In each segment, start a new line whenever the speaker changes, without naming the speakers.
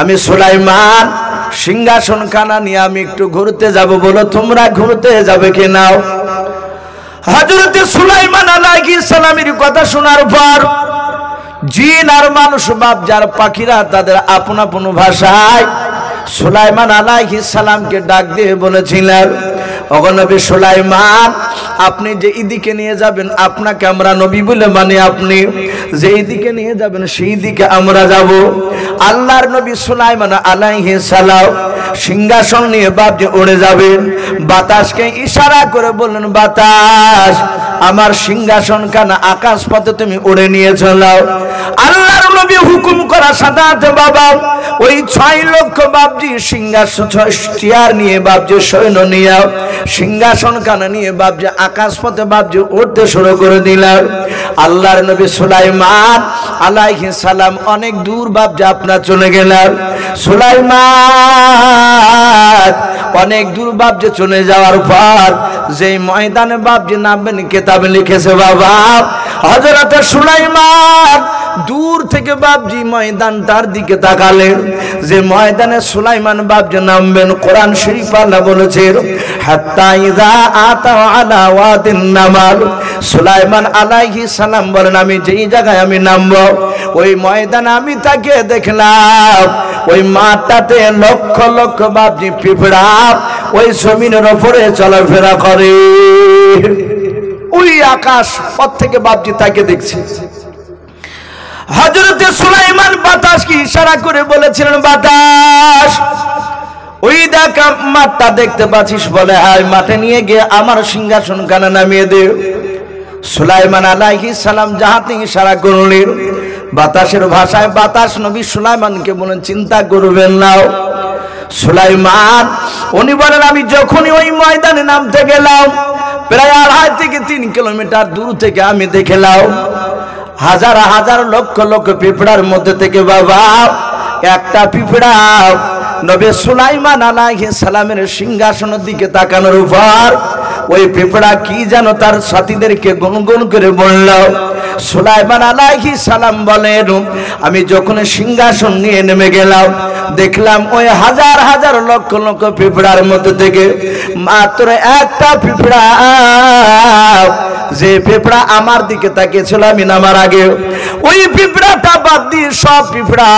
আমি সুলাইমান সিংহাসন খানা নিয়ে আমি একটু ঘুরতে যাব, বলো তোমরা ঘুরতে যাবে কি নাও? হযরত সুলাইমান আলাইহিস সালামের কথা শোনার পর জিন আর মানুষ বাপ যার পাখিরা তাদের আপন আপন ভাষায় সুলাইমান আলাইহিস সালামকে ডাক দিয়ে বলেছিলেন, ওগো নবী সুলাইমান, আপনি যে এদিকে নিয়ে যাবেন আপনাকে আমরা নবী বলে মানে, আপনি যে এদিকে নিয়ে যাবেন সেই দিকে আমরা যাব। আল্লাহর নবী সুলাইমান আলাইহিস সালাম সিংহাসন নিয়ে বাপজি উড়ে যাবেন। বাতাসকে ইশারা করে বললেন, বাতাস আমার সিংহাসন খানা আকাশ পথে তুমি উড়ে নিয়ে চলাও। আল্লাহর নবী হুকুম করা সাথে বাবা ওই 6 লক্ষ বাপজি সিংহাসন চেয়ার নিয়ে বাপজি সৈন্য নিয়ে সিংহাসন খানা নিয়ে বাপজি আকাশ পথে বাপজি উঠতে শুরু করে দিলাম। আল্লাহর নবী সুলাইমান আলাইহিস সালাম অনেক দূর বাপজি আপনার চলে গেলেন। সুলাইমান অনেক দূর বাপজি চলে যাওয়ার পর যেই ময়দানে বাপজি নামবেন কিতাবে লিখেছে বাবা হযরত সুলাইমান দূর থেকে বাপজি ময়দানটার দিকে তাকালেন। যে ময়দানে সুলাইমান বাপজি নামবেন কোরআন শরীফ আল্লাহ বলেছে, হাত্তা ইযা আতা আলা ওয়াদিন নামাল। সুলাইমান আলাইহিস সালাম বলেন, আমি যেই জায়গায় আমি নামবো ওই ময়দানে আমি তাকে দেখলাম ওই মাঠটাতে লক্ষ লক্ষ বাপজি পিঁপড়া ওই জমিনের উপরে চলাফেরা করে। ওই আকাশ পথ থেকে বাপজি তাকে দেখছে। হযরত সুলাইমান বাতাসকে ইশারা করে বলেছিলেন, বাতাস ওই দেখ মাঠটা দেখতে পাচ্ছিস? বলে হ্যাঁ, মাঠে নিয়ে গিয়ে আমার সিংহাসন খানা নামিয়ে দে। সুলাইমান আলাইহিস সালাম যাহাতে ইশারা করলেন বাতাসের ভাষায়, বাতাস নবী সুলাইমানকে বলেন, চিন্তা করবেন না। সুলাইমান উনি বলেন, আমি যখনই ওই ময়দানে নামতে গেলাম প্রায় 2.5 থেকে 3 কিলোমিটার দূর থেকে আমি দেখলাম হাজার হাজার লক্ষ লক্ষ পিঁপড়ার মধ্যে থেকে বাবা একটা পিঁপড়া নবী সুলাইমান আলাইহিস সালামের সিংহাসনের দিকে তাকানোর উপর ওই পিঁপড়া কি যেন তার সাথীদেরকে গুনগুন করে বলল। সুলাইমান আলাইহিস সালাম বলেন, আমি যখন সিংহাসন নিয়ে নেমে গেলাম দেখলাম ওই হাজার হাজার লক্ষ লক্ষ পিঁপড়ার মধ্যে থেকে মাত্র একটা পিঁপড়া, যে পিঁপড়া আমার দিকে তাকিয়েছিল আমি নামার আগে, ওই পিঁপড়াটা বাদ দিয়ে সব পিঁপড়া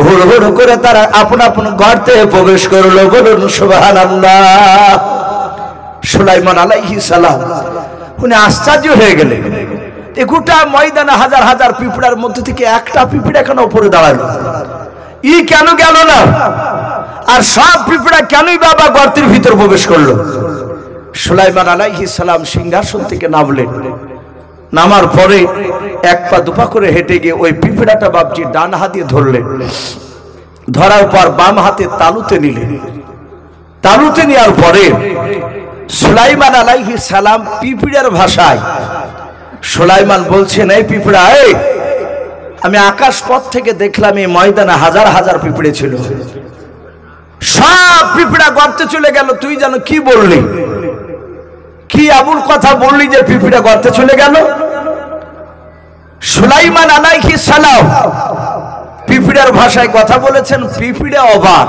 হুড় হুড় করে তারা আপন আপন গর্তে প্রবেশ করলো। বলুন সুবহানাল্লাহ। সুলাইমান আলাইহিস সালাম উনি আশ্চর্য হয়ে গেলেন, এই গোটা ময়দানে হাজার হাজার পিঁপড়ার মধ্যে থেকে একটা পিঁপড়া কেন উপরে দাঁড়ালো, ই কেন গেল না, আর সব পিঁপড়া কেনই বাবা গর্তের ভিতর প্রবেশ করলো? সুলাইমান আলাইহিস সালাম সিংহাসন থেকে নামলেন। নামার পরে 1 পা 2 পা করে হেঁটে গিয়ে ওই পিঁপড়াটা বাপজি ডান হাতে ধরলেন। ধরার পর বাম হাতে তালুতে নিলেন। তালুতে নেওয়ার পরে সুলাইমান আলাইহিস সালাম পিঁপড়ার ভাষায় সুলাইমান বলছেন, এই পিঁপড়া, এই আমি আকাশ পথ থেকে দেখলাম এই ময়দানে হাজার হাজার পিঁপড়ে ছিল, সব পিঁপড়া গর্তে চলে গেল, তুই যেন কি বললি, কি আবুল কথা বললি যে পিঁপড়া গর্তে চলে গেল? সুলাইমান আলাইহিস সালাম পিঁপড়ার ভাষায় কথা বলেছেন। পিঁপড়া অবাক।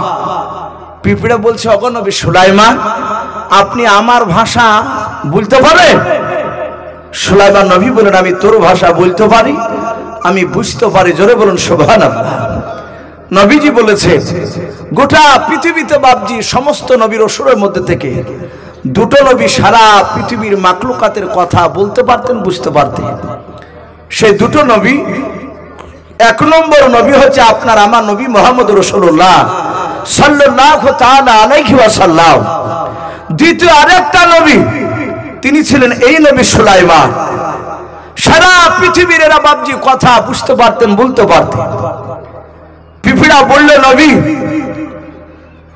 পিঁপড়া বলছে, ওগো নবী সুলাইমান, আপনি আমার ভাষা বলতে পারেন? সুলাইমান নবী বলেন, আমি তোর ভাষা বলতে পারি, আমি বুঝতে পারি। জোরে বলুন সুবহানাল্লাহ। নবীজি বলেছে, গোটা পৃথিবীতে বাপজি সমস্ত নবীর অসুরের মধ্যে থেকে 2টো নবী সারা পৃথিবীর মাকলুকাতের কথা বলতে পারতেন, বুঝতে পারতেন। সেই 2টো নবী, 1 নম্বর নবী হচ্ছে আপনার আমার নবী মুহাম্মদ রাসূলুল্লাহ সাল্লাল্লাহু তাআলা আলাইহি ওয়াসাল্লাম। দ্বিতীয় আরেকটা নবী তিনি ছিলেন এই নবী সুলাইমান। সারা পৃথিবীর এরা বাপজি কথা বুঝতে পারতেন, বলতে পারতেন। পিঁপড়া বললে, নবী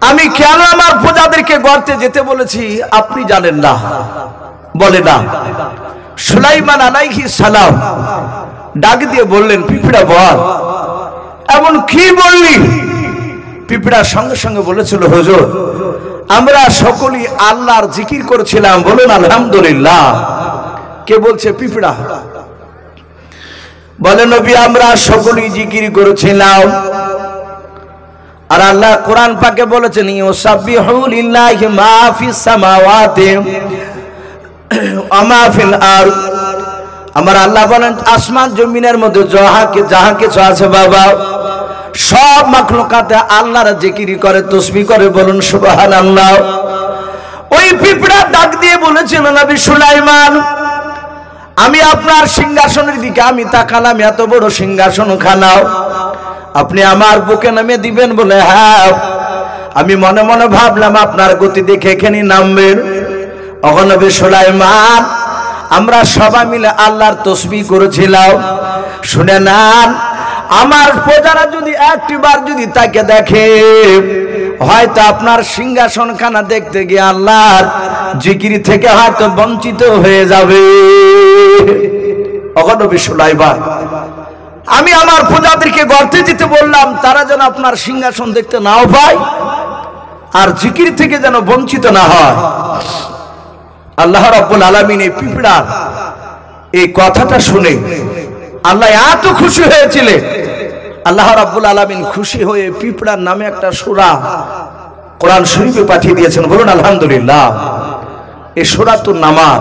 আমি কেন আমার প্রজাদেরকে গর্তে যেতে বলেছি আপনি জানেন না? বলে না। সুলাইমান আলাইহিস সালাম ডাক দিয়ে বললেন, পিঁপড়া বল, এমন কি বললি? পিঁপড়া সঙ্গে সঙ্গে বলেছিল, হুজুর আমরা সকলেই আল্লাহর জিকির করেছিলাম, বলুন আলহামদুলিল্লাহ। কে বলছে? পিঁপড়া। বলে, নবী আমরা সকলেই জিকির করেছিলাম, আর আল্লাহ কোরআন পাকে বলেছেন ইউসাব্বিহু লিল্লাহি মা ফিস সামাওয়াতি ওয়া মা ফিল আরদ। আমার আল্লাহ বলেন আসমান জমিনের মধ্যে যাহা কিছু আছে বাবা, সব মাখলুকাতে আল্লাহর জিকির করে, তাসবিহ করে, বলুন সুবহানাল্লাহ। ওই পিঁপড়া ডাক দিয়ে বলেছিল নবী সুলাইমান, আমি আপনার সিংহাসনের দিকে আমি তাকালাম, এত বড় সিংহাসন খানাও আপনি আমার বুকে নামে দিবেন বলে, হ্যাঁ। আমি মনে মনে ভাবলাম আপনার গতি দেখে এখানে নামবেন। ওগো নবী সুলাইমান, আমরা সবাই মিলে আল্লাহর তাসবিহ করেছিলাম। শুনে নেন, আমার প্রজারা যদি একটিবার যদি তাকে দেখে, হয়তো আপনার সিংহাসন খানা দেখতে গিয়ে আল্লাহর জিকির থেকে হয়তো বঞ্চিত হয়ে যাবে। ওগো নবী সুলাইমান, আমি আমার প্রজাদেরকে গর্তে যেতে বললাম, তারা যেন আপনার সিংহাসন দেখতে নাও পায় আর জিকির থেকে যেন বঞ্চিত না হয়। আল্লাহ রাব্বুল আলামিন এই পিঁপড়ার এই কথাটা শুনে আল্লাহ এত খুশি হয়েছিলেন। আল্লাহ রাব্বুল আলামিন খুশি হয়ে পিঁপড়ার নামে একটা সূরা কোরআন শরীফে পাঠিয়ে দিয়েছেন, বলুন আলহামদুলিল্লাহ। এই সূরাতুন নামাল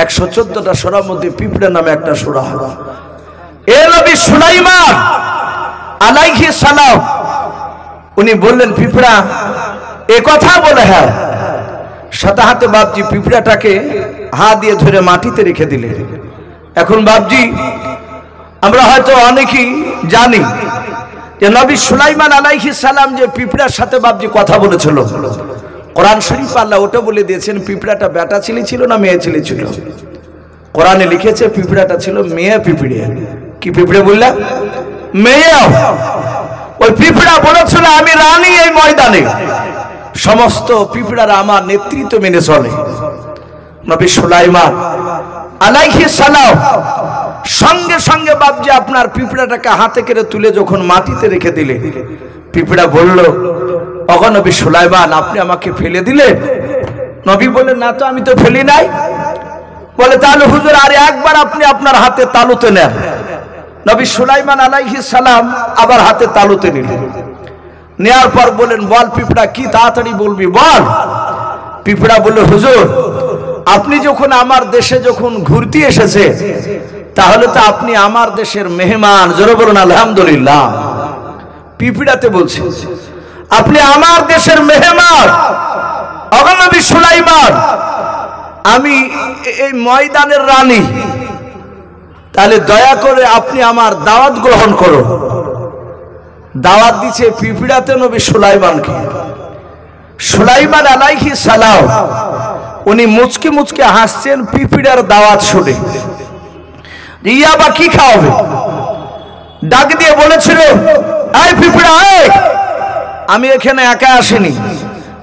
114টা সূরার মধ্যে পিঁপড়ার নামে একটা সূরা। এ নবী সুলাইমান আলাইহিস সালাম উনি বললেন, পিঁপড়া এ কথা বলে, হ্যাঁ। সাথে হাতে বাপজি পিঁপড়াটাকে হাত দিয়ে ধরে মাটিতে রেখে দিলেন। এখন বাপজি, আমরা হয়তো অনেকেই জানি যে নবী সুলাইমান আলাইহিস সালাম যে পিঁপড়ার সাথে বাপজি কথা বলেছিল, কোরআন শরীফ আল্লাহ ওটা বলে দিয়েছেন পিঁপড়াটা বেটা ছেলে ছিল না মেয়ে ছেলে ছিল। কোরআনে লিখেছে পিঁপড়াটা ছিল মেয়ে পিঁপড়ে। কি পিঁপড়ে বললা? মেয়ে। ওই পিঁপড়া বলেছিল, আমি রানী এই ময়দানে, সমস্ত পিঁপড়ারা আমার নেতৃত্ব মেনে চলে। নবী সুলাইমান আলাইহিস সালাম সঙ্গে সঙ্গে বাপজি আপনার পিঁপড়াটাকে হাতে করে তুলে যখন মাটিতে রেখে দিলে, পিঁপড়া বলল, ওগো নবী সুলাইমান, আপনি আমাকে ফেলে দিলেন? নবী বললেন, না তো, আমি তো ফেলি নাই। বলে, তাহলে হুজুর আর একবার আপনি আপনার হাতে তালুতে নেন। নবী সুলাইমান আলাইহিস সালাম আবার হাতে তালুতে নিলেন। নেয়ার পর বলেন, বল পিঁপড়া, কি তাড়াতাড়ি বলবি বল। পিঁপড়া বলল, হুজুর আপনি যখন আমার দেশে যখন ঘুরতে এসেছে, তাহলে তো আপনি আমার দেশের মেহমান। জোরে বলুন আলহামদুলিল্লাহ। পিঁপড়াতে বলছে, আপনি আমার দেশের মেহমান। ওগো নবী সুলাইমান, আমি এই ময়দানের রানী, তাহলে দয়া করে আপনি আমার দাওয়াত গ্রহণ করুন। দাওয়াত দিচ্ছে পিঁপড়াতে নবী সুলাইমানকে। সুলাইমান আলাইহিস সালাম উনি মুচকে মুচকে হাসছেন পিঁপড়ার দাওয়াত শুনে। ইয়া বা কি খাওয়াবে? ডাক দিয়ে বলেছিল, এই পিঁপড়া, আমি এখানে একা আসিনি,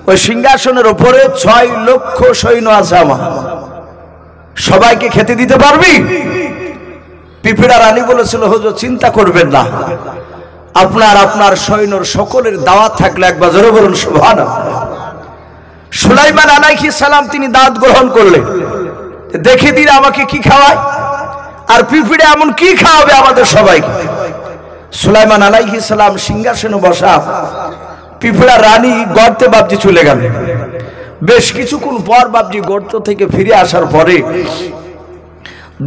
ওই সিংহাসনের উপরে 6 লক্ষ সৈন্য আছে আমার, সবাইকে খেতে দিতে পারবি? পিঁপড়া রানী বলেছিল, হুজুর চিন্তা করবেন না, আপনার সৈন্যর সকলের দাওয়াত থাকলে একবার জোরে বলুন সুবহানাল্লাহ। সুলাইমান আলাইহিস সালাম তিনি দাওয়াত গ্রহণ করলেন। দেখে দিন আমাকে কি খাওয়ায়, আর পিঁপড়ে এমন কি খাওয়াবে আমাদের সবাইকে। সুলাইমান আলাইহিস সালাম সিংহাসনে বসা, পিঁপড়া রানী গর্তে বাপজি চলে গেল। বেশ কিছুক্ষণ পর বাপজি গর্ত থেকে ফিরে আসার পরে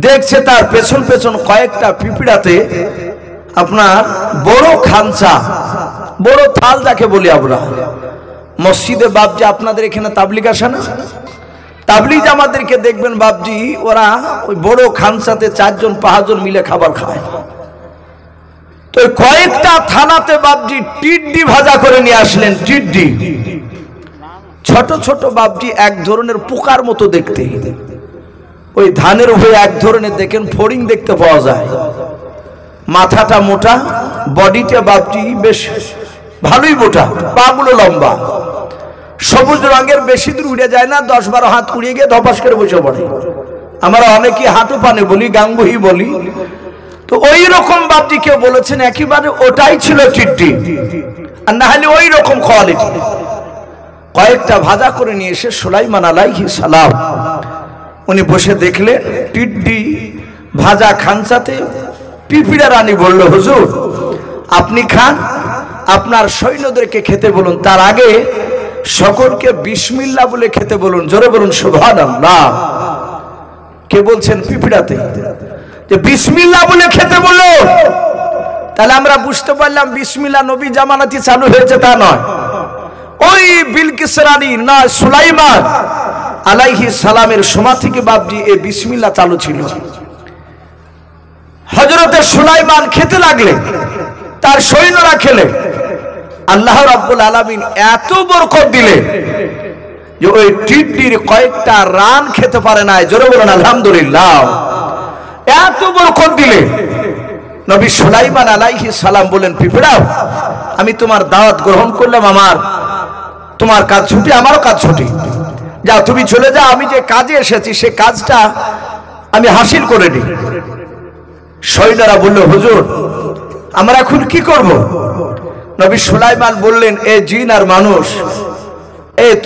দেখছে তার পেছন পেছন কয়েকটা পিঁপড়াতে আপনার বড় খাঞ্চা, বড় থাল যাকে বলি আমরা মসজিদে বাপজি, আপনাদের এখানে তাবলিগ আসে না? তাবলিগ আমাদেরকে দেখবেন বাপজি, ওরা ওই বড় খাঞ্চাতে 4 জন 5 জন মিলে খাবার খায়। তো কয়েকটা থালাতে বাপজি টিড্ডি ভাজা করে নিয়ে আসলেন। টিড্ডি ছোট ছোট বাপজি এক ধরনের পোকার মতো দেখতে, ওই ধানের উপরে এক ধরনের দেখেন ফড়িং দেখতে পাওয়া যায়, মাথাটা মোটা, বডিটা বাপজি বেশ ভালোই মোটা, পাগুলো লম্বা, সবুজ রঙের, বেশি দূর উড়ে যায় না, 10-12 হাত উড়িয়ে গিয়ে ধপাস করে বসে পড়ে। আমরা অনেকে হাঁটু পানে বলি, গাঙ্গুহি বলি। তো ওই রকম বাপজি কেউ বলেছেন একেবারে ওটাই ছিল টিড্ডি, আর না হলে ওই রকম কোয়ালিটি। কয়েকটা ভাজা করে নিয়ে এসে সুলাইমান আলাইহিস সালাম উনি বসে দেখলেন টিড্ডি ভাজা খাঞ্চাতে। পিঁপড়া রানী বলল, হুজুর আপনি খান, আপনার সৈন্যদেরকে খেতে বলুন, তার আগে সকলকে বিসমিল্লাহ বলে খেতে বলুন। জোরে বলুন সুবহানাল্লাহ। কে বলছেন? পিপিড়াতে যে বিসমিল্লাহ বলে খেতে বললো। তাহলে আমরা বুঝতে পারলাম বিসমিল্লাহ নবী জামানাতে চালু হয়েছে তা নয়, ওই বিলকিস রানী না সুলাইমান আলাইহিস সালামের সময় থেকে বাপজি এই বিসমিল্লাহ চালু ছিল। হযরতে সুলাইমান খেতে লাগলে, তার সৈন্যরা খেলে, আল্লাহ রাব্বুল আলামিন এত বরকত দিলেন যে ওই টিট্টির কয়েকটা রান খেতে পারে না। জোরে বলেন আলহামদুলিল্লাহ। এত বরকত দিলেন। নবী সুলাইমান আলাইহিস সালাম বলেন, পিঁপড়াও আমি তোমার দাওয়াত গ্রহণ করলাম, তোমার কাজ ছুটি, আমারও কাজ ছুটি, যাও তুমি চলে যাও, আমি যে কাজে এসেছি সে কাজটা আমি হাসিল করে নিই। সৈন্যরা বলল, হুজুর আমরা এখন কি করব? নবী সুলাইমান বললেন, এ জিন আর মানুষ,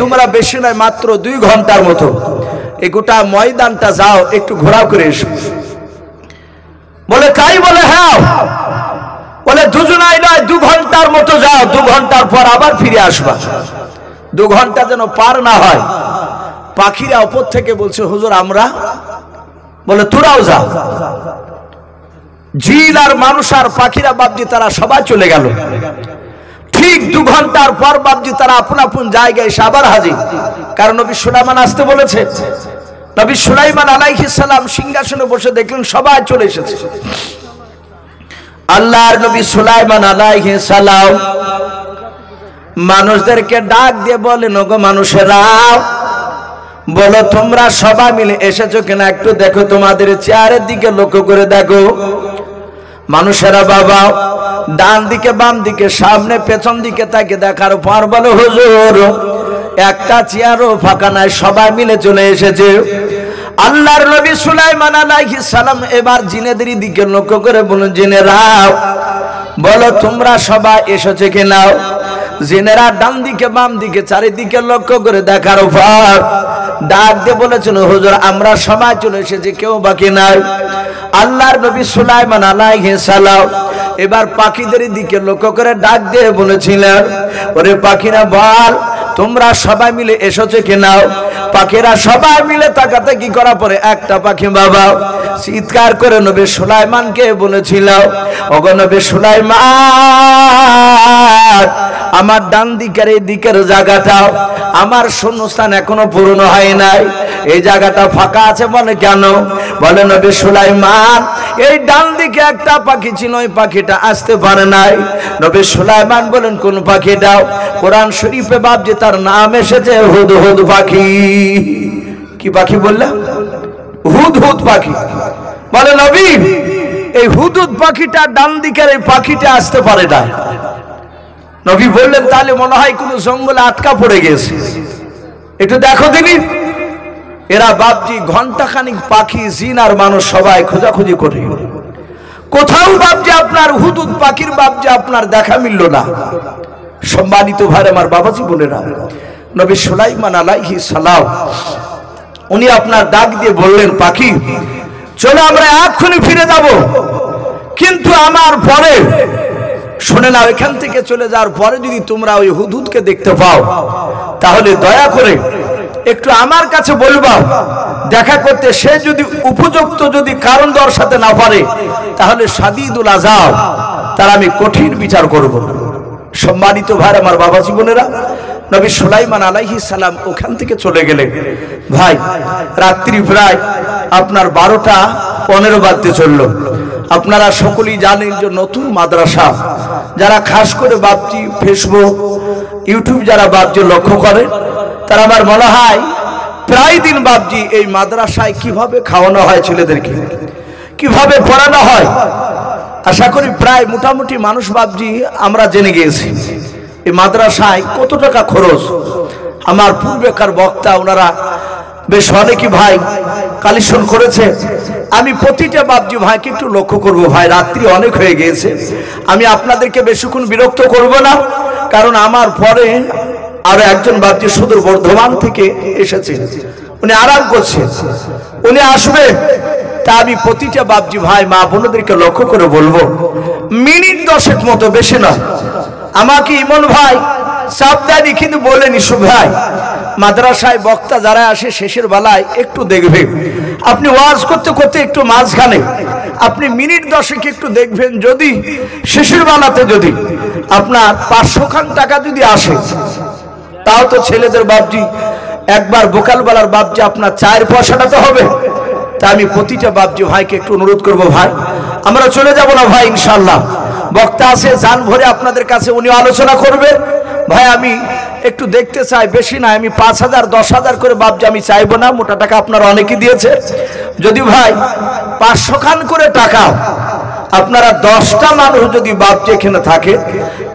তোমরা বেশি নয় মাত্র 2 ঘন্টার মতো এই গোটা ময়দানটা যাও, একটু ঘোরাও করে এসো। বলে তাই? বলে হ্যাঁ। বলে দুজনাই নয়, 2 ঘন্টার মতো যাও, 2 ঘন্টার পর আবার ফিরে আসবা। 2 ঘন্টা যেন পার না হয়। পাখিরা উপর থেকে বলছে, হুজুর আমরা। বলে তোরাও যাও। জিন আর মানুষ আর পাখিরা বাপজি তারা সবাই চলে গেল। ঠিক 2 ঘন্টার পর বাপজি তারা আপন আপন জায়গায় এসে আবার হাজির। কারণ নবী সুলাইমান আসতে বলেছে। নবী সুলাইমান আলাইহিস সালাম সিংহাসনে বসে দেখলেন সবাই চলে এসেছে। আল্লাহর নবী সুলাইমান আলাইহিস সালাম মানুষদেরকে ডাক দিয়ে বলেন, ওগো মানুষেরা, বলো তোমরা সবাই মিলে এসেছো কিনা একটু দেখো, তোমাদের চেয়ারের দিকে লক্ষ্য করে দেখো। মানুষেরা বাবা ডান দিকে বাম দিকে সামনে পেছন দিকে তাকে দেখার পর বলো, হুজুর একটা চেয়ারও ফাঁকা নাই, সবাই মিলে চলে এসেছে। আল্লাহর নবী সুলাইমান আলাইহিস সালাম এবার জিনেদের দিকে লক্ষ্য করে বলুন, জিনেরা বলো তোমরা সবাই এসেছে কিনা? জিনেরা ডান দিকে বাম দিকে চারিদিকে লক্ষ্য করে দেখার পর ডাক দিয়ে বলেছিল, হুজুর আমরা সবাই চলে এসেছি, কেউ বাকি নাই। আল্লাহর নবী সুলাইমান আলাইহিস সালাম এবার পাখিদের দিকে লক্ষ্য করে ডাক দিয়ে বলেছিলেন, ওরে পাখিরা বল তোমরা সবাই মিলে এসেছো কিনা? পাখিরা সবাই মিলে তাকাতাকি করার পরে একটা পাখি বাবা চিৎকার করে নবী সুলাইমানকে বলেছিল, ওগো নবী সুলাইমান, আমার ডান দিকের এই দিকের জায়গাটা আমার শূন্যস্থান এখনো পূরণ হয় নাই, এই জায়গাটা ফাঁকা আছে। বলে কেন? বলে নবী সুলাইমান এই ডান দিকে একটা পাখি ছিল, ওই পাখিটা আসতে পারে নাই। নবী সুলাইমান বলেন, কোন পাখিটা? কোরআন শরীফে বাপজি তার নাম এসেছে হুদহুদ পাখি। কি পাখি বললেন? হুদহুদ পাখি। বলে নবী এই হুদহুদ পাখিটা ডান দিকের এই পাখিটা আসতে পারে না। নবী বললেন, তাহলে মনে হয় কোন জঙ্গলে আটকা পড়ে গেছে, একটু দেখো দিনি। এরা বাপজি ঘন্টাখানিক পাখি জিন আর মানুষ সবাই খোঁজাখুঁজি করে, কোথাও বাপজি আপনার হুদহুদ পাখির বাপজি আপনার দেখা মিলল না। সম্মানিত ভাই আমার বাবাজি বোনেরা, নবী সুলাইমান আলাইহিস সালাম উনি আপনার ডাক দিয়ে বললেন, পাখি চলো আমরা এক্ষুনি ফিরে যাব, কিন্তু আমার পরে শুনে নাও, এখান থেকে চলে যাওয়ার পরে যদি তোমরা ওই হুদহুদকে দেখতে পাও তাহলে দয়া করে একটু আমার কাছে বলবা দেখা করতে। সে যদি উপযুক্ত যদি কারণ দর্শাতে না পারে তাহলে শাদীদুল আযাব, তার আমি কঠিন বিচার করব। সম্মানিত ভাই আমার বাবা জীবনেরা, নবী সুলাইমান আলাইহিস সালাম ওখান থেকে চলে গেলেন। ভাই রাত্রি প্রায় আপনার 12টা 15 বাজতে চলল। আপনারা সকলেই জানেন যে নতুন মাদ্রাসা, যারা খাস করে বাপজি ফেসবুক ইউটিউব যারা বাপজি লক্ষ্য করে, তারা আমার মনে হয় প্রায় দিন বাপজি এই মাদ্রাসায় কিভাবে খাওয়ানো হয় ছেলেদেরকে, কিভাবে পড়ানো হয়, আশা করি প্রায় মোটামুটি মানুষ বাপজি আমরা জেনে গিয়েছি এই মাদ্রাসায় কত টাকা খরচ। আমার পূর্বেকার বক্তা ওনারা বেশ অনেকই ভাই কালেকশন করেছে। আমি প্রতিটা বাপজি ভাইকে একটু লক্ষ্য করব। ভাই রাত্রি অনেক হয়ে গিয়েছে, আমি আপনাদেরকে বেশিক্ষণ বিরক্ত করব না, কারণ আমার পরে আরো একজন বাপজি সুদূর বর্ধমান থেকে এসেছে, উনি আরাম করছে, উনি আসবে। তা আমি প্রতিটা বাপজি ভাই মা বোনদেরকে লক্ষ্য করে বলবো, মিনিট 10 মতো, বেশি নয়, আমাকে ইমন ভাই চাপ দেয়নি, কিন্তু বলেনি সু ভাই মাদ্রাসায় বক্তা যারা আসে শেষের বেলায় একটু দেখবে, আপনি ওয়াজ করতে করতে একটু মাঝখানে আপনি মিনিট 10 একটু দেখবেন, যদি শেষের বেলাতে যদি আপনার 500 খান টাকা যদি আসে, তাও তো ছেলেদের বাপজি একবার বোকালবেলার বাপজি আপনার 4 পয়সাটা তো হবে। তা আমি প্রতিটা বাপজি ভাইকে একটু অনুরোধ করব, ভাই আমরা চলে যাব না ভাই, ইনশাআল্লাহ বক্তা আছে জান ভরে আপনাদের কাছে, উনি আলোচনা করবে। ভাই আমি একটু দেখতে চাই, বেশি না, আমি 5000 10,000 করে বাপজি আমি চাইবো না, মোটা টাকা আপনারা অনেকেই দিয়েছে। যদি ভাই 500 খান করে টাকা আপনারা 10টা মানুষ যদি বাপজি এখানে থাকে,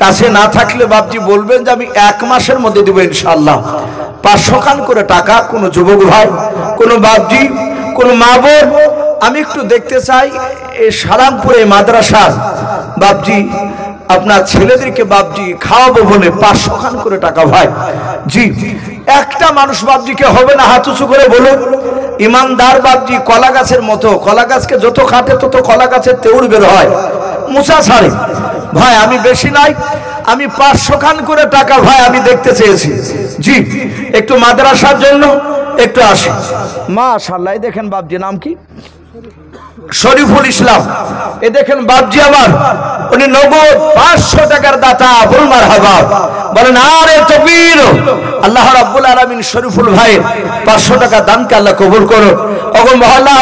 কাছে না থাকলে বাপজি বলবেন যে আমি 1 মাসের মধ্যে দেবো ইনশাআল্লাহ। 500 খান করে টাকা কোনো যুবক ভাই, কোনো বাপজি, কোনো মা বোন, আমি একটু দেখতে চাই এই সারামপুরে মাদ্রাসার বাপজি আপনার ছেলেদেরকে বাপজি খাওয়াবো বলে 500 খান করে টাকা। ভাই জি একটা মানুষ বাপজিকে হবে না, হাত উঁচু করে বলুন। ইমানদার বাপজি কলা গাছের মতো, কলা গাছকে যত কাটে তত কলা গাছের তেউড় বের হয়, মুসা ছাড়ে। ভাই আমি বেশি নাই, আমি 500 খান করে টাকা ভাই আমি দেখতে চেয়েছি। জি একটু মাদ্রাসার জন্য একটু আসি। মাশাআল্লাহ, দেখেন বাপজি নাম কি? শরীফুল ইসলাম। এ দেখেন বাপজি আমার, উনি নগদ 500 টাকার দাতা। বল মারহাবা, বলেন আরে তাকবীর। আল্লাহ রাব্বুল আলামিন শরীফুল ভাইয়ের 500 টাকা দানকে আল্লাহ কবুল করো। ওগো মহল্লা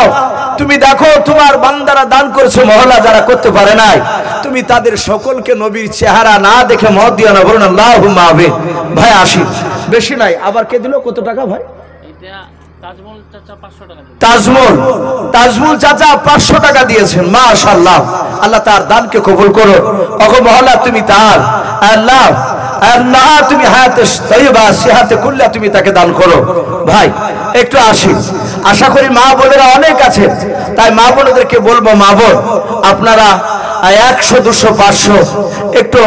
তুমি দেখো তোমার বান্দারা দান করেছে, মহল্লা যারা করতে পারে নাই, তুমি তাদের সকলকে নবীর চেহারা না দেখে মত দিও না, বলুন আল্লাহুম্মা আমিন। ভাই আসি, বেশি নাই। আবার কে দিল কত টাকা ভাই? তাজমুল চাচা 500 টাকা দিয়েছেন, মাশাআল্লাহ। আল্লাহ তার দানকে কবুল করো। ওগো মহল্লা তুমি তার আল্লাহ আল্লাহ তুমি হায়াতে তাইয়্যিবা সিহাতে কুল্লা তুমি তাকে দান করো। ভাই একটু আসি, আশা করি মা বোনেরা অনেক আছে, তাই মা বোনদেরকে বলবো, মা বোন আপনারা 100 200 500 একটু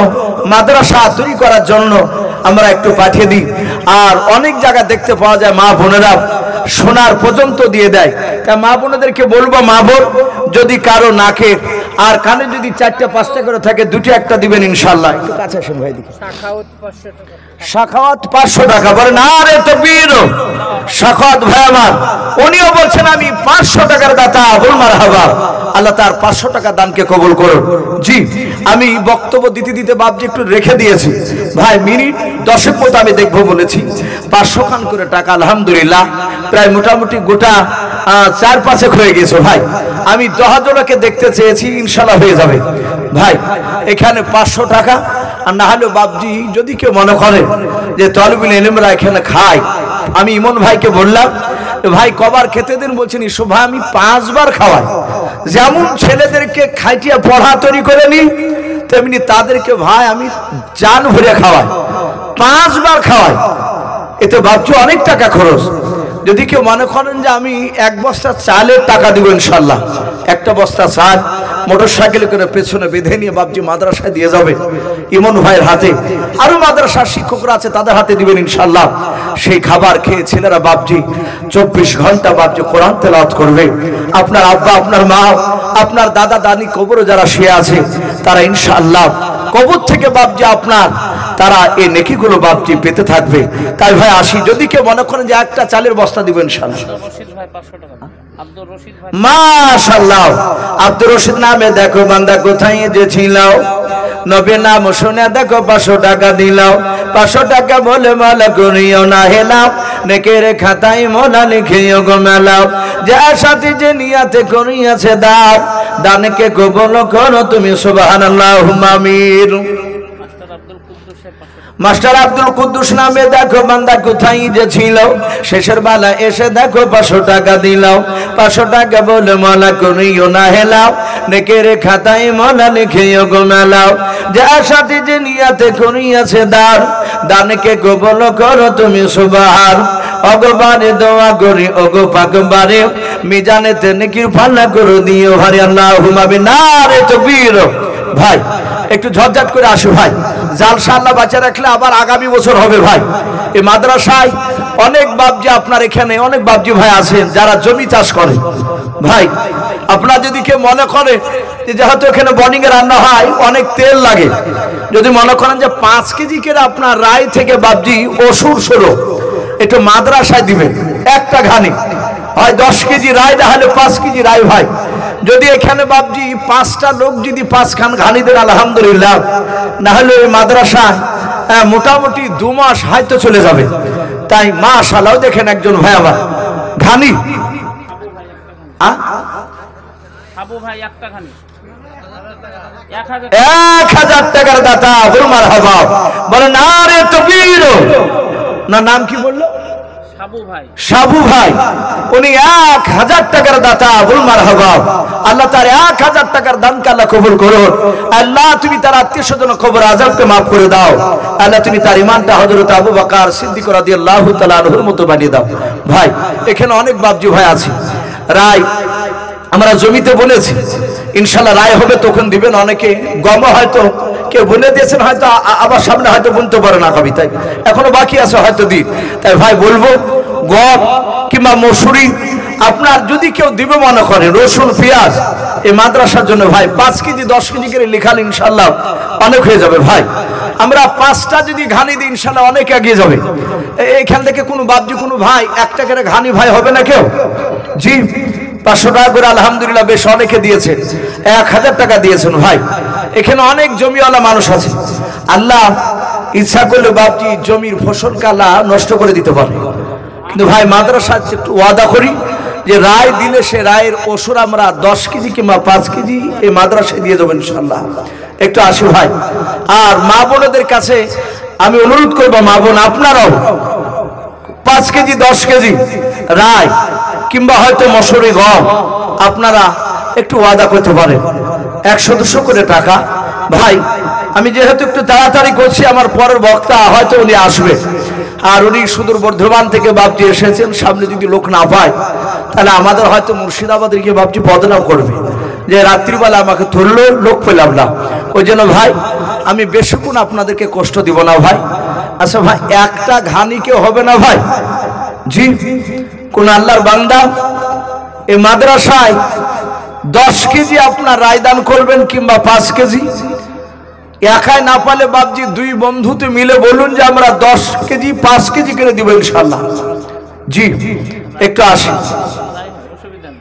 মাদ্রাসা তৈরি করার জন্য আমরা একটু পাঠিয়ে দিই। আর অনেক জায়গা দেখতে পাওয়া যায় মা বোনেরা সোনার পর্যন্ত দিয়ে দেয়। তাই মা বোনদেরকে বলবো, মা বোন যদি কারো নাকে আর কানে যদি 4টা 5টা করে থাকে, 2টা 1টা দিবেন ইনশাআল্লাহ। একটু কাছে আসেন ভাই, দেখি সাখাওয়াত 500 টাকা। বলেন আরে তাকবীর। সাখাওয়াত ভাই আমার, উনিও বলছেন আমি 500 টাকার দাতা। বল মারহাবা, আল্লাহ তার 500 টাকা দানকে কবুল করুন। জি আমি বক্তব্য দিতে দিতে বাপজি একটু রেখে দিয়েছি ভাই, মিনিট 10 মতো আমি দেখবো বলেছি। 500 খান করে টাকা আলহামদুলিল্লাহ প্রায় মোটামুটি গোটা 4-5 হয়ে গেছে। ভাই আমি দহাজোড়াকে দেখতে চেয়েছি, ইনশাআল্লাহ হয়ে যাবে। ভাই এখানে 500 টাকা, আর না হলে বাপজি যদি কেউ মনে করে যে তলবুল ইলমরা এখানে খায়, আমি ইমন ভাইকে বললাম ভাই কবার খেতে দিন, বলছেন ইসু ভাই আমি 5 বার খাওয়াই। যেমন ছেলেদেরকে খাইটিয়া পড়া তৈরি করে নি, তেমনি তাদেরকে ভাই আমি জান ভরে খাওয়াই, 5 বার খাওয়াই। এতে ভাবছি অনেক টাকা খরচ। যদি কেউ মনে করেন যে আমি 1 বস্তা চালের টাকা দিব ইনশাআল্লাহ, 1টা বস্তা চাল মোটরসাইকেলে করে পেছনে বেঁধে নিয়ে বাপজি মাদ্রাসায় দিয়ে যাবে ইমন ভাইয়ের হাতে। আরো মাদ্রাসার শিক্ষকরা আছে, তাদের হাতে দিবেন ইনশাআল্লাহ। সেই খাবার খেয়ে ছেলেরা বাপজি 24 ঘন্টা বাপজি কোরআন তেলাওয়াত করবে। আপনার আব্বা, আপনার মা, আপনার দাদা দাদি কবরে যারা শুয়ে আছে, তারা ইনশাআল্লাহ কবর থেকে বাপজি আপনার তারা এই নেকিগুলো বাপজি পেতে থাকবে। তাই ভাই আসি, যদি কেউ মনে করেন যে 1টা চালের বস্তা দিব ইনশাআল্লাহ। মাশাআল্লাহ, আব্দুর রশিদ নামে দেখো বান্দা কোথায় যে ছিল, নবীর নাম শুনে দেখো 500 টাকা দিলাও। 500 টাকা বলে মালা করিও না হেলাও, নেকের খাতায় মোলা লিখিও গো মেলাও। যার সাথে যে নিয়াতে করিয়াছে দান, দানকে কবুল করো তুমি সুবহানাল্লাহুম্মা আমিন। মাস্টার আব্দুল কুদ্দুস নামে দেখো বান্দা কোথায় যে ছিল, শেষের বেলা এসে দেখো 500 টাকা দিলাও। 500 টাকা বলে মালা করিও না হেলাও, নেকের খাতায় মালা লিখিও গো মেলাও। যার সাথে যে নিয়াতে করিয়াছে দান, দানকে কবুল করো তুমি সুবহান। অগবারে দোয়া করি ওগো পাকবারে, মিজানেতে নেকির পাল্লা করে দিও ভারি আল্লাহুম্মা আমিন। নারে তাকবীর। ভাই একটু ঝটঝট করে আসো ভাই, জালসা আল্লাহ বাঁচিয়ে রাখলে আবার আগামী বছর হবে। ভাই এই মাদ্রাসায় অনেক বাবজি আপনার এখানে অনেক বাবজি ভাই আছেন যারা জমি চাষ করে। ভাই আপনার যদি কেউ মনে করে যে যেহেতু এখানে বোর্ডিং এ রান্না হয় অনেক তেল লাগে, যদি মনে করেন যে 5 কেজি করে আপনার রায় থেকে বাবজি অসুর সরো একটু মাদ্রাসায় দিবেন, একটা ঘানি হয় 10 কেজি রায়, তাহলে 5 কেজি রায়। ভাই যদি এখানে বাবজি 5টা লোক যদি 5 খান ঘানি দেন আলহামদুলিল্লাহ, না হলে ওই মাদ্রাসায় মোটামুটি 2 মাস হয়তো চলে যাবে। তাই মাশাআল্লাহ দেখেন একজন ভাই আমার ঘানি
আবু ভাই একটা খানি
1000 টাকার দাতা, বল মারহাবা, বলে নারে তাকবীর। না নাম কি বললো? সাবু ভাই। উনি 1000 টাকার দাতা, বল মারহাবা। আল্লাহ তার 1000 টাকার দানকে আল্লাহ কবুল করুন। আল্লাহ তুমি তার আত্মীয় স্বজন কবর আযাবকে মাফ করে দাও। আল্লাহ তুমি তার ঈমানটা হযরত আবু বকর সিদ্দিক রাদিয়াল্লাহু তাআলা আনহুর মতো বানিয়ে দাও। ভাই এখানে অনেক বাবজি ভাই আছে, রায় আমরা জমিতে বলেছি ইনশাআল্লাহ রায় হবে তখন দিবেন। অনেকে গম হয়তো কেউ বলে দিয়েছেন, হয়তো আবার সামনে হয়তো বলতে পারে না কবিতায়, এখনো বাকি আছে হয়তো দিন। তাই ভাই বলবো গম কিংবা মসুরি আপনার যদি কেউ দিবে মনে করেন, রসুন পেঁয়াজ এই মাদ্রাসার জন্য ভাই 5 কেজি 10 কেজি করে লেখালে ইনশাআল্লাহ অনেক হয়ে যাবে। ভাই আমরা 5টা যদি ঘানি দিই ইনশাআল্লাহ অনেক এগিয়ে যাবে। এইখান থেকে কোনো বাবজি কোনো ভাই 1 টাকা করে ঘানি ভাই হবে না কেউ? জি 500 টাকা করে আলহামদুলিল্লাহ বেশ অনেকে দিয়েছে, 1000 টাকা দিয়েছেন। ভাই এখানে অনেক জমিওয়ালা মানুষ আছে, আল্লাহ ইচ্ছা করলে বাপটি জমির ফসল কালা নষ্ট করে দিতে পারে। কিন্তু ভাই মাদ্রাসা একটু ওয়াদা করি যে রায় দিলে সে রায়ের ওসর আমরা 10 কেজি কিংবা 5 কেজি এই মাদ্রাসায় দিয়ে যাবো ইনশাআল্লাহ। একটু আসি ভাই, আর মা বোনদের কাছে আমি অনুরোধ করবো, মা বোন আপনারাও 5 কেজি 10 কেজি রায় কিংবা হয়তো মসুরি গম আপনারা একটু ওয়াদা করতে পারেন, 100-200 করে টাকা। ভাই আমি যেহেতু একটু তাড়াতাড়ি করছি, আমার পরের বক্তা হয়তো উনি আসবে, আর উনি সুদূর বর্ধমান থেকে বাপজি এসেছেন, সামনে যদি লোক না পায় তাহলে আমাদের হয়তো মুর্শিদাবাদের গিয়ে বাপজি বদনাম করবে যে রাত্রিবেলা আমাকে ধরলো লোক পেলাম না। ওই জন্য ভাই আমি বেশিক্ষণ আপনাদেরকে কষ্ট দিব না ভাই। আচ্ছা ভাই একটা ঘানি কেউ হবে না ভাই? জি কোন আল্লাহর বান্দা এই মাদ্রাসায় 10 কেজি আপনার রায়দান করবেন কিংবা 5 কেজি, একাই না পালে বাপজি 2 বন্ধুতে মিলে বলুন যে আমরা 10 কেজি 5 কেজি করে দিব ইনশাআল্লাহ। জি একটু আসি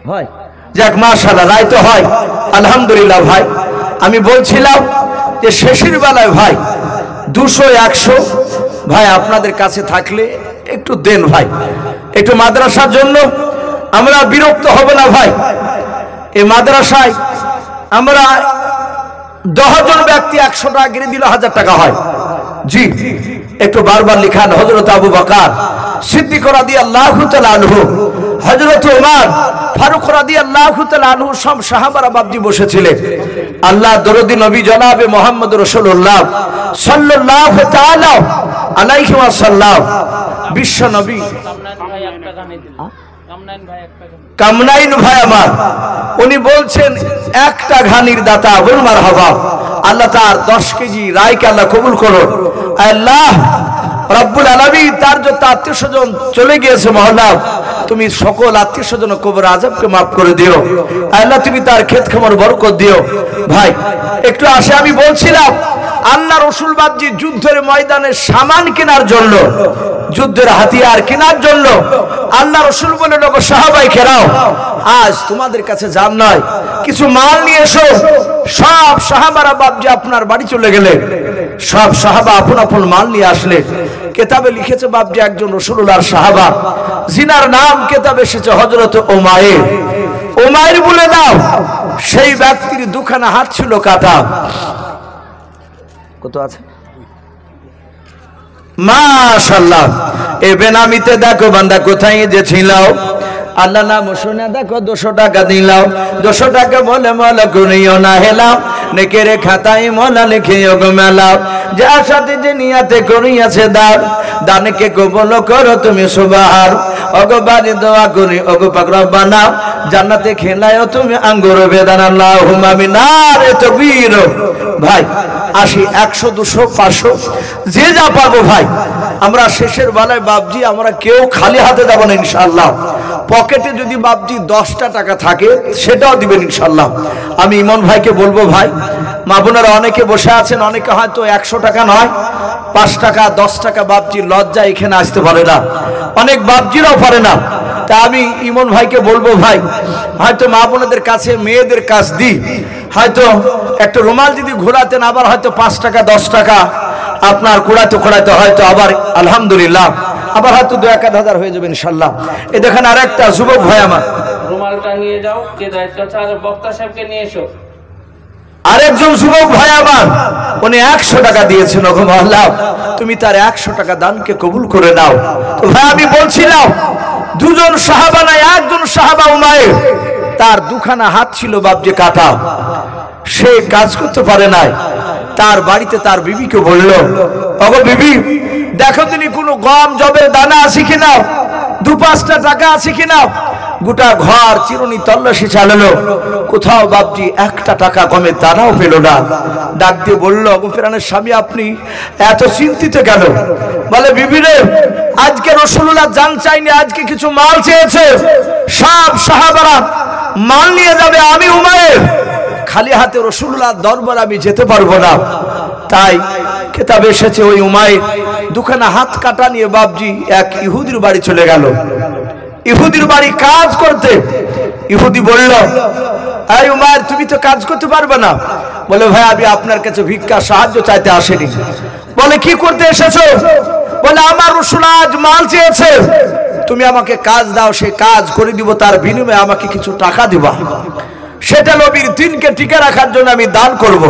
ভাই, যাক মাশাআল্লাহ রায় তো হয় আলহামদুলিল্লাহ। ভাই আমি বলছিলাম যে শেষের বেলায় ভাই 200-100 ভাই আপনাদের কাছে থাকলে একটু দেন ভাই, একটু মাদ্রাসার জন্য আমরা বিরক্ত হব না ভাই। এই মাদ্রাসায় আমরা 10 জন ব্যক্তি 100 টাকা করে দিলে 1000 টাকা হয়। জি একটু বারবার লিখান হযরত আবু বকর সিদ্দিক রাদিয়াল্লাহু তাআলা আনহু, হযরত ওমর ফারুক রাদিয়াল্লাহু তাআলা আনহু সব সাহাবারা বাবজি বসেছিলেন। আল্লাহ দরদি নবী জনাবে মুহাম্মদ রাসূলুল্লাহ সাল্লাল্লাহু তাআলা আলাইহি ওয়াসাল্লাম বিশ্ব নবী কামনাইন ভাই আমার, উনি বলছেন একটা ঘানির দাতা, বল মারহাবা। আল্লাহ তার 10 কেজি রায়কে আল্লাহ কবুল করুন। আল্লাহ রব্বুল আলামিন তার যত আত্মীয় স্বজন চলে গিয়েছে মহল্লা, তুমি সকল আত্মীয় স্বজন কবর আযাবকে মাফ করে দিও। আল্লাহ তুমি তার ক্ষেত খামার বরকত দিও। ভাই একটু আসে, আমি বলছিলাম আল্লাহ রসুল বাবজি যুদ্ধের ময়দানে সামান কেনার জন্য, যুদ্ধের হাতিয়ার কেনার জন্য আল্লাহ রসুল বলে লোক সাহাবাই খেরাও আজ তোমাদের কাছে যান নয় কিছু মাল নিয়ে এসো। সব সাহাবারা বাবজি আপনার বাড়ি চলে গেলেন, সব সাহাবা আপন আপন মাল নিয়ে আসলেন। কেতাবে লিখেছে বাবজি একজন রাসূলুল্লাহর সাহাবা, জিনার নাম কেতাবে এসেছে হযরত উমাইর। উমাইর বলে দাও সেই ব্যক্তির দুখানা হাত ছিল কাটা। কত আছে মাশাআল্লাহ। এ বেনামিতে দেখো বান্দা কোথায় যে ছিলাও, আল্লাহ নাম শুনে দেখো 200 টাকা দিলাও, 200 টাকা বলে মলা করিও না হেলাও, নেকের খাতায় মলা লিখিও গো মেলাও, যার সাথে যে নিয়াতে করিয়াছে দান, দানকে কবুল করো তুমি সুবহান। ওগো বাড়ি দোয়া করি ওগো পাক রব্বানা, জান্নাতে খেলায়ও তুমি আঙ্গুর বেদানা, আল্লাহুম্মা আমিন। নারে তাকবীর, ভাই আসি 100 200 500 যে যা পারবো ভাই আমরা শেষের বেলায় বাপজি আমরা কেউ খালি হাতে যাব না ইনশাআল্লাহ পকেটে যদি বাপজি 10টা টাকা থাকে সেটাও দিবেন ইনশাআল্লাহ আমি ইমন ভাইকে বলবো ভাই মা বোনেরা অনেকে বসে আছেন অনেকে হয়তো 100 টাকা নয় 5 টাকা 10 টাকা বাপজি লজ্জা এখানে আসতে পারে না অনেক বাপজিরাও পারে না তা আমি ইমন ভাইকে বলবো ভাই হয়তো মা বোনদের কাছে মেয়েদের কাছ দিই হয়তো একটা রুমাল যদি ঘোরাতেন আবার হয়তো 5 টাকা 10 টাকা আপনার কুড়াতে কুড়াতে হয়তো আবার আলহামদুলিল্লাহ আবার হয়তো 2-1,000 হয়ে যাবে ইনশাআল্লাহ এই দেখেন আরেকটা যুবক ভাই আমার
রুমালটা নিয়ে যাও কে দায়িত্ব আছে আর বক্তা সাহেবকে নিয়ে এসো
আরেকজন যুবক ভাই আমার উনি 100 টাকা দিয়েছেন ওগো আল্লাহ তুমি তার 100 টাকা দানকে কবুল করে নাও তো ভাই আমি বলছিলাম দুজন সাহাবা না একজন সাহাবা উমাইর তার দুখানা হাত ছিল বাপজি কাটা সে কাজ করতে পারে নাই তার বাড়িতে তার বিবিকে বলল ওগো বিবি দেখো তিনি কোনো গম জবের দানা আছে কিনা 2-5টা টাকা আছে কিনা গোটা ঘর চিরুনি তল্লাশি চালালো কোথাও বাপজি 1টা টাকা গমের দানাও পেল না ডাক দিয়ে বলল ওগো ফেরানের স্বামী আপনি এত চিন্তিত কেন বলে বিবি রে আজকে রাসূলুল্লাহ জান চাইনি আজকে কিছু মাল চেয়েছে সব সাহাবারা মাল নিয়ে যাবে আমি উমাইর খালি হাতে রাসূলুল্লাহ দরবার আমি যেতে পারবো না তাই কিতাবে এসেছে ওই উমাইর দুখানা হাত কাটা নিয়ে বাপজি এক ইহুদির বাড়ি চলে গেল ইহুদির বাড়ি কাজ করতে ইহুদি বলল এই উমাইর তুমি তো কাজ করতে পারবে না বলে ভাই আমি আপনার কাছে ভিক্ষা সাহায্য চাইতে আসেনি বলে কি করতে এসেছো বলে আমার রাসূলুল্লাহ আজ মাল চেয়েছে তুমি আমাকে কাজ দাও সেই কাজ করে দিব তার বিনিময়ে আমাকে কিছু টাকা দিবা সেটা নবীর দিনকে টিকে রাখার জন্য আমি দান করব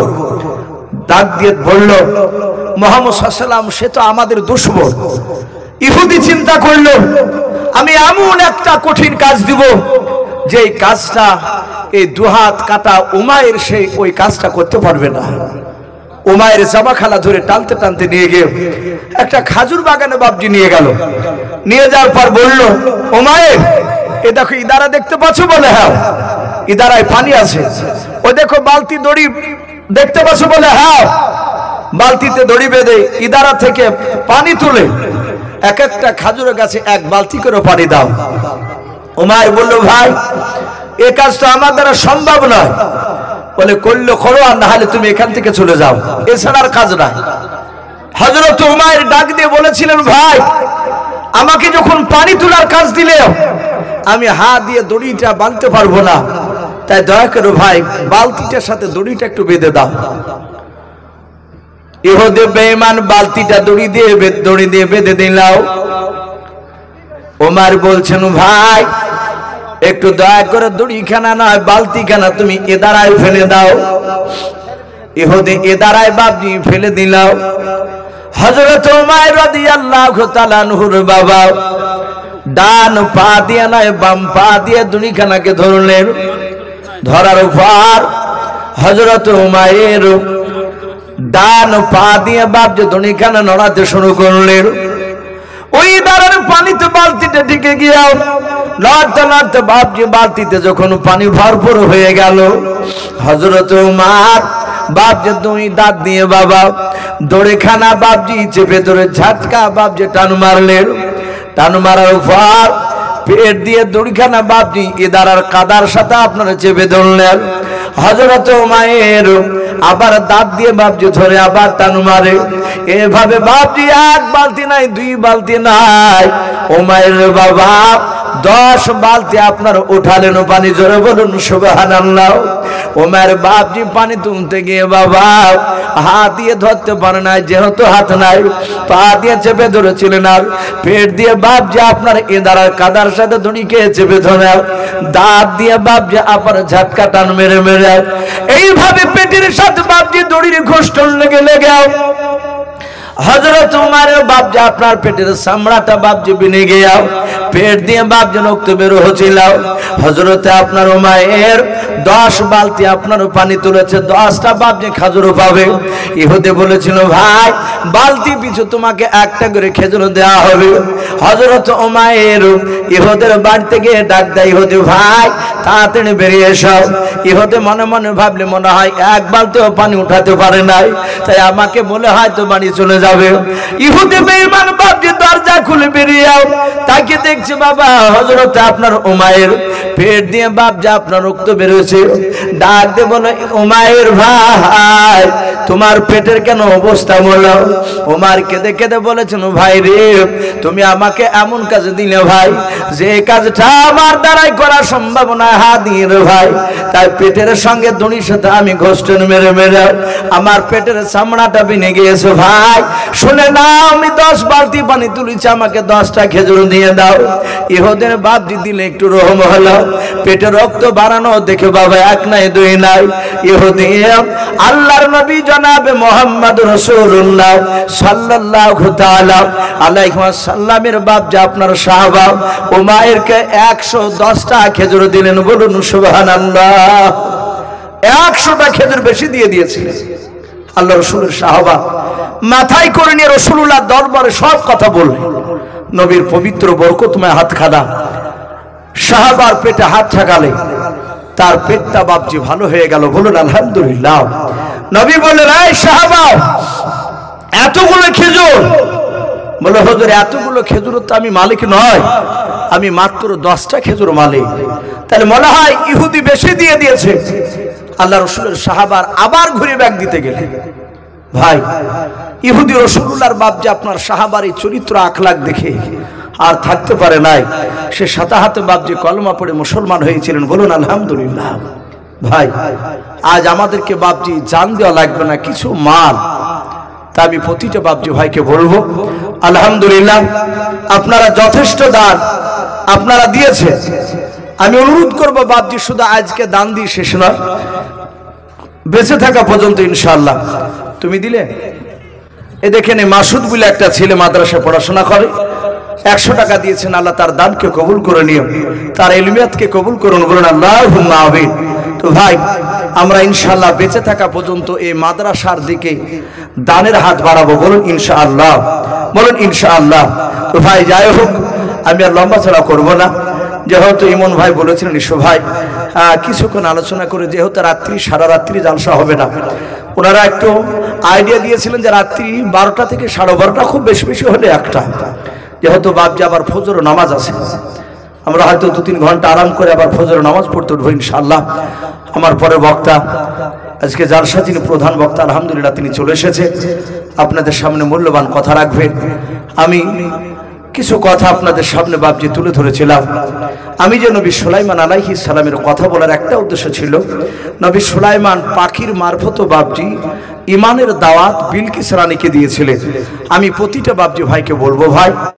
ডাক দিয়ে বলল মুহাম্মদ সাল্লাল্লাহু আলাইহি ওয়াসাল্লাম সে তো আমাদের দুশমন ইহুদি চিন্তা করল আমি এমন একটা কঠিন কাজ দিব যে কাজটা এই দুহাত কাটা উমাইর সে ওই কাজটা করতে পারবে না উমাইর জামা খালা ধরে টানতে টানতে নিয়ে গিয়ে একটা খাজুর বাগানে বাপজি নিয়ে গেল নিয়ে যাওয়ার পর বলল উমাইর এ দেখো ইদারা দেখতে পাচ্ছ বলে হ্যাঁ ইদারায় পানি আছে ও দেখো বালতি দড়ি দেখতে পাচ্ছ বলে হ্যাঁ বালতিতে দড়ি বেঁধে ইদারা থেকে পানি তুলে এক একটা খাজুরের গাছে এক বালতি করে পানি দাও উমাইর বলল ভাই এই কাজ তো আমার দ্বারা সম্ভব নয় বলে করলে করো আর না হলে তুমি এখান থেকে চলে যাও এছাড়া আর কাজ নাই হযরত উমাইর ডাক দিয়ে বলেছিলেন ভাই আমাকে যখন পানি তোলার কাজ দিলে আমি হাত দিয়ে দড়িটা বাঁধতে পারবো না তাই দয়া করে ভাই বালতিটার সাথে দড়িটা একটু বেঁধে দাও ইহুদি বেঈমান বালতিটা দড়ি দিয়ে বেঁধে দিলাও ওমর বলছেন ভাই একটু দয়া করে দড়িখানা নয় বালতিখানা তুমি এদারায় ফেলে দাও ইহুদি এদারায় বাপজি ফেলে দিলাও হযরত উমার রাদিয়াল্লাহু তাআলা আনহুর বাবা ডান পা দিয়ে নয় বাম পা দিয়ে দড়িখানাকে ধরলেন ধরার পর হযরত উমাইর ডান পা দিয়ে বাপজি দড়িখানা নড়াতে শুরু করলেন ওই দাঁড়ার পানিতে বালতিটা ঢেকে গিয়া লড়তে লড়তে বাপজি বালতিতে যখন পানি ভরপুর হয়ে গেল হযরত উমার বাপজি দুই দাঁত দিয়ে বাবা দড়িখানা বাপজি চেপে ধরে ঝাটকা বাপজি টান মারলেন টান মারার পর পেট দিয়ে দড়িখানা বাপজি ইদারার কাদার সাথে আপনারা চেপে ধরলেন হযরত উমাইর আবার দাঁত দিয়ে বাপজি ধরে আবার টান মারে এভাবে বাপজি এক বালতি নাই দুই বালতি নাই উমাইর বাবা 10 বালতি আপনার উঠালেন পানি জোরে বলুন সুবহানাল্লাহ উমাইর বাপজি পানি তুলতে গিয়ে বাবা হাত দিয়ে ধরতে পারে না যেহেতু হাত নাই পা দিয়ে চেপে ধরেছিলেন আর পেট দিয়ে বাপজি আপনার এদারার কাদার সাথে দড়িকে চেপে ধরে দাঁত দিয়ে বাপজি আবার ঝাটকা টান মেরে মেরে এইভাবে পেটের সাথে বাপজি দড়ির ঘোষটন লেগে হযরত হযরত উমারের বাপ যে আপনার পেটের চামড়াটা বাপ যে বিনে গিয়া পেট দিয়ে বাপ যে রক্ত বের হচ্ছিল হযরতে আপনার উমায়ের 10 বালতি আপনার পানি তুলেছে 10টা বাপ যে খেজুর পাবে ইহুদি বলেছিল ভাই বালতি পিছু তোমাকে একটা করে খেজুর দেওয়া হবে হযরত উমায়ের ইহুদের বাড়ি থেকে ডাক দেয় ইহুদি ভাই তাড়াতাড়ি বেরিয়ে এসো ইহুদি মনে মনে ভাবলে মনে হয় এক বালতিও পানি উঠাতে পারে নাই তাই আমাকে বলে হয়তো বাড়ি চলে যাবে ইহুদি বেঈমান বাপ যে দরজা খুলে বেরিয়ে আও তাকে দেখছে বাবা হযরত আপনার উমায়ের পেট দিয়ে বাপ যে আপনার রক্ত বের হয়েছে ডাক দিয়ে বলে উমায়ের ভাই তোমার পেটের কেন অবস্থা বলো উমার কেঁদে কেঁদে বলেছেন ভাই রে তুমি আমাকে এমন কাজ দিলে ভাই যে কাজটা আমার দ্বারাই করা সম্ভব না হাদির ভাই তাই পেটের সঙ্গে দড়ির সাথে আমি ঘোষণ মেরে মেরে আমার পেটের চামড়াটা ভেঙে গিয়েছে ভাই শুনে না আমি 10 বালতি পানি তুলেছি আমাকে 10টা খেজুর দিয়ে দাও ইহুদের বাপ দিলে একটু রহম হলো পেটে রক্ত বাড়ানো দেখে বাবা এক নাই দুই নাই ইহুদি আল্লাহর নবী জনাবে মুহাম্মদ রাসূলুল্লাহ সাল্লাল্লাহু তাআলা আলাইহি ওয়াসাল্লামের বাপ যে আপনার সাহাবা উমায়েরকে 110টা খেজুর দিলেন বলুন সুবহানাল্লাহ 100টা খেজুর বেশি দিয়ে দিয়েছিলেন আল্লাহ রাসূলের সাহাবা মাথায় করে নিয়ে রাসূলুল্লাহ দরবারে সব কথা বললেন নবীর পবিত্র বরকতময় হাতখানা সাহাবার পেটে হাত ঠেকালে তার পেটটা বাপজি ভালো হয়ে গেল বলুন আলহামদুলিল্লাহ নবী বললেন এই সাহাবা এতগুলো খেজুর বলে হুজুর এতগুলো খেজুর তো আমি মালিক নয় আমি মাত্র 10টা খেজুর মালিক তাহলে মনে হয় ইহুদি বেশি দিয়ে দিয়েছে আল্লাহ রাসূলের সাহাবার আবার ঘুরে ব্যাগ দিতে গেলেন ভাই ইহুদি রাসূলুল্লাহর বাপ যে আপনার সাহাবার এই চরিত্র আখলাক দেখে আর থাকতে পারে নাই সে সাতাহাতে বাপ যে কলমা পড়ে মুসলমান হয়েছিলেন বলুন আলহামদুলিল্লাহ ভাই আজ আমাদেরকে বাপজি জান দেওয়া লাগবে না কিছু মাল তা আমি প্রতিটা বাপজি ভাইকে বলবো আলহামদুলিল্লাহ আপনারা যথেষ্ট দান আপনারা দিয়েছে আমি অনুরোধ করব বাপজি শুধু আজকে দান দিয়ে শেষ নয় বেঁচে থাকা পর্যন্ত ইনশাআল্লাহ তুমি দিলে এ দেখেন মাসুদ বলে একটা ছেলে মাদ্রাসায় পড়াশোনা করে 100 টাকা দিয়েছেন আল্লাহ তার দানকে কবুল করে নিও তার ইলমিয়াতকে কবুল করুন বলুন আল্লাহুম্মা আমিন তো ভাই আমরা ইনশাআল্লাহ বেঁচে থাকা পর্যন্ত এই মাদ্রাসার দিকে দানের হাত বাড়াবো বলুন ইনশাআল্লাহ বলুন ইনশাআল্লাহ তো ভাই যাই হোক আমি আর লম্বা চড়া করব না যেহেতু ইমন ভাই বলেছিলেন ইসু ভাই কিছুক্ষণ আলোচনা করে যেহেতু রাত্রি সারা রাত্রি জালসা হবে না ওনারা একটু আইডিয়া দিয়েছিলেন যে রাত্রি 12টা থেকে 12:30 খুব বেশি বেশি হলে একটা যেহেতু বাপজি আবার ফজর নামাজ আছে আমরা হয়তো 2-3 ঘন্টা আরাম করে আবার ফজর নামাজ পড়তে উঠবো ইনশাআল্লাহ আমার পরে বক্তা আজকে জালসা যিনি প্রধান বক্তা আলহামদুলিল্লাহ তিনি চলে এসেছে আপনাদের সামনে মূল্যবান কথা রাখবেন আমি কিছু কথা আপনাদের সামনে বাপজি তুলে ধরেছিলাম আমি যে নবী সুলাইমান আলাইহিস সালামের কথা বলার একটা উদ্দেশ্য ছিল নবী সুলাইমান পাখির মারফত বাপজি ইমানের দাওয়াত বিলকিস রানীকে দিয়েছিলেন আমি প্রতিটা বাপজি ভাইকে বলবো ভাই